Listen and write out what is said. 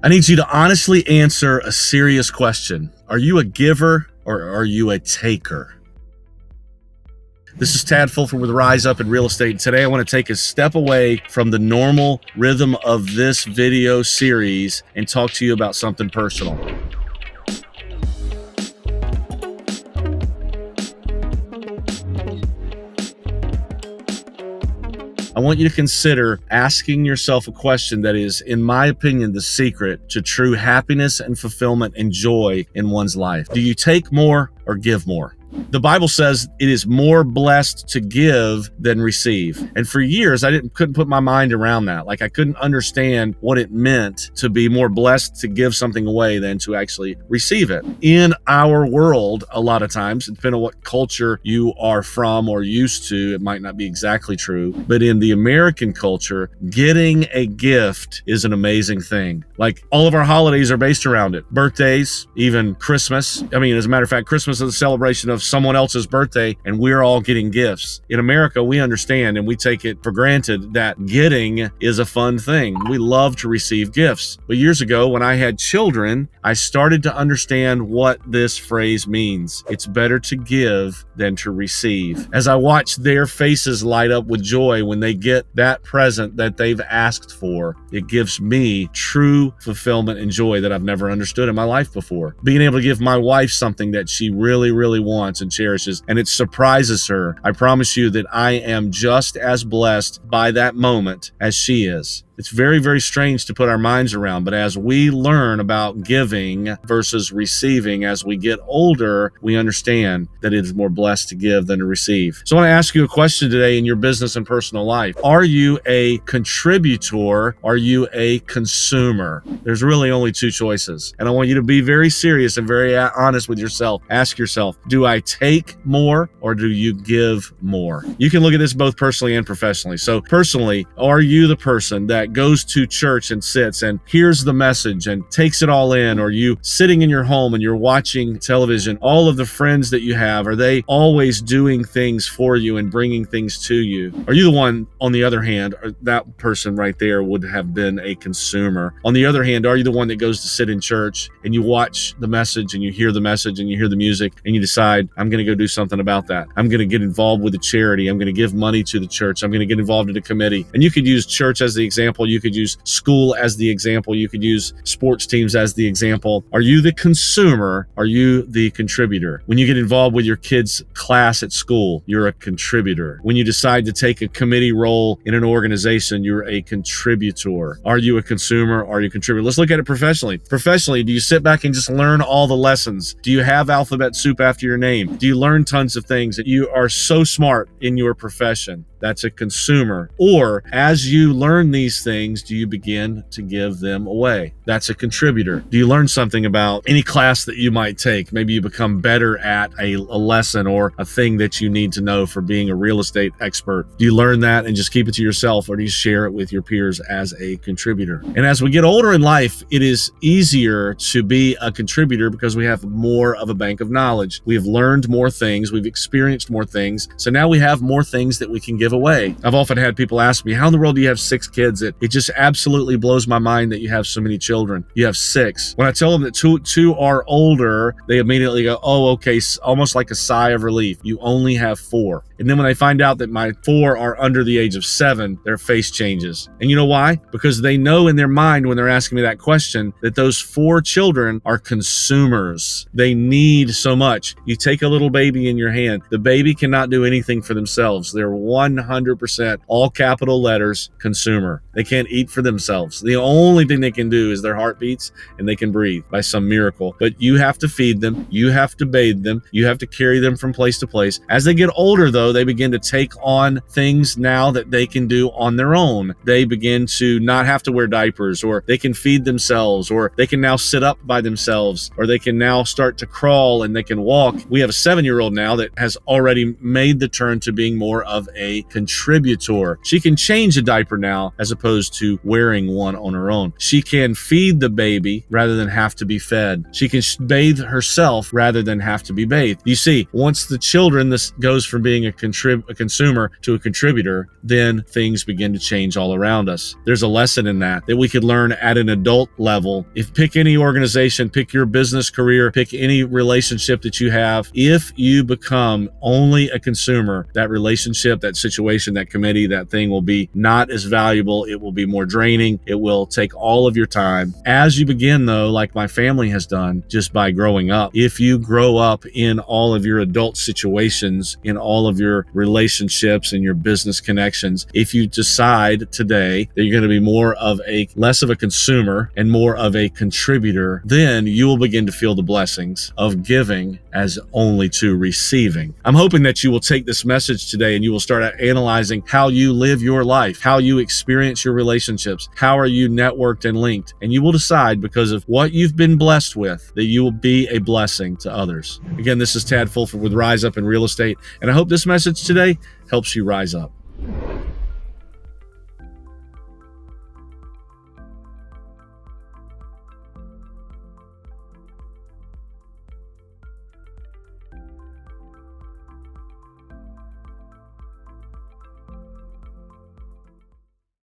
I need you to honestly answer a serious question. Are you a giver or are you a taker? This is Tad Fulford with Rise Up in Real Estate. And today I want to take a step away from the normal rhythm of this video series and talk to you about something personal. I want you to consider asking yourself a question that is, in my opinion, the secret to true happiness and fulfillment and joy in one's life. Do you take more or give more? The Bible says it is more blessed to give than receive. And for years, I couldn't put my mind around that. Like I couldn't understand what it meant to be more blessed to give something away than to actually receive it. In our world, a lot of times, depending on what culture you are from or used to, it might not be exactly true. But in the American culture, getting a gift is an amazing thing. Like all of our holidays are based around it. Birthdays, even Christmas. I mean, as a matter of fact, Christmas is a celebration of someone else's birthday and we're all getting gifts. In America, we understand and we take it for granted that getting is a fun thing. We love to receive gifts. But years ago, when I had children, I started to understand what this phrase means. It's better to give than to receive. As I watch their faces light up with joy when they get that present that they've asked for, it gives me true fulfillment and joy that I've never understood in my life before. Being able to give my wife something that she really, really wants and cherishes, and it surprises her. I promise you that I am just as blessed by that moment as she is. It's very, very strange to put our minds around, but as we learn about giving versus receiving as we get older, we understand that it is more blessed to give than to receive. So I want to ask you a question today in your business and personal life. Are you a contributor? Are you a consumer? There's really only two choices. And I want you to be very serious and very honest with yourself. Ask yourself, do I take more or do you give more? You can look at this both personally and professionally. So personally, are you the person that goes to church and sits and hears the message and takes it all in? Or you sitting in your home and you're watching television, all of the friends that you have, are they always doing things for you and bringing things to you? Are you the one, on the other hand, or that person right there would have been a consumer? On the other hand, are you the one that goes to sit in church and you watch the message and you hear the message and you hear the music and you decide, I'm going to go do something about that. I'm going to get involved with a charity. I'm going to give money to the church. I'm going to get involved in a committee. And you could use church as the example. You could use school as the example. You could use sports teams as the example. Are you the consumer? Are you the contributor? When you get involved with your kids' class at school, you're a contributor. When you decide to take a committee role in an organization, you're a contributor. Are you a consumer? Are you a contributor? Let's look at it professionally. Professionally, do you sit back and just learn all the lessons? Do you have alphabet soup after your name? Do you learn tons of things that you are so smart in your profession? That's a consumer. Or as you learn these things, do you begin to give them away? That's a contributor. Do you learn something about any class that you might take? Maybe you become better at a lesson or a thing that you need to know for being a real estate expert. Do you learn that and just keep it to yourself, or do you share it with your peers as a contributor? And as we get older in life, it is easier to be a contributor because we have more of a bank of knowledge. We have learned more things. We've experienced more things. So now we have more things that we can give away. I've often had people ask me, how in the world do you have 6 kids? It just absolutely blows my mind that you have so many children. You have 6. When I tell them that two are older, they immediately go, oh, okay, almost like a sigh of relief. You only have 4. And then when they find out that my 4 are under the age of 7, their face changes. And you know why? Because they know in their mind when they're asking me that question that those 4 children are consumers. They need so much. You take a little baby in your hand. The baby cannot do anything for themselves. They're 100%, all capital letters, consumer. They can't eat for themselves. The only thing they can do is their heart beats and they can breathe by some miracle. But you have to feed them. You have to bathe them. You have to carry them from place to place. As they get older, though, they begin to take on things now that they can do on their own. They begin to not have to wear diapers, or they can feed themselves, or they can now sit up by themselves, or they can now start to crawl and they can walk. We have a 7-year-old now that has already made the turn to being more of a contributor. She can change a diaper now as opposed to wearing one on her own. She can feed the baby rather than have to be fed. She can bathe herself rather than have to be bathed. You see, once the children, this goes from being a consumer to a contributor, then things begin to change all around us. There's a lesson in that we could learn at an adult level. If pick any organization, pick your business career, pick any relationship that you have, if you become only a consumer, that relationship, that situation, that committee, that thing will be not as valuable. It will be more draining. It will take all of your time. As you begin, though, like my family has done just by growing up, if you grow up in all of your adult situations, in all of your relationships and your business connections, if you decide today that you're going to be less of a consumer and more of a contributor, then you will begin to feel the blessings of giving as only to receiving. I'm hoping that you will take this message today and you will start analyzing how you live your life, how you experience your relationships, how are you networked and linked, and you will decide, because of what you've been blessed with, that you will be a blessing to others. Again, this is Tad Fulford with Rise Up in Real Estate, and I hope this message today helps you rise up.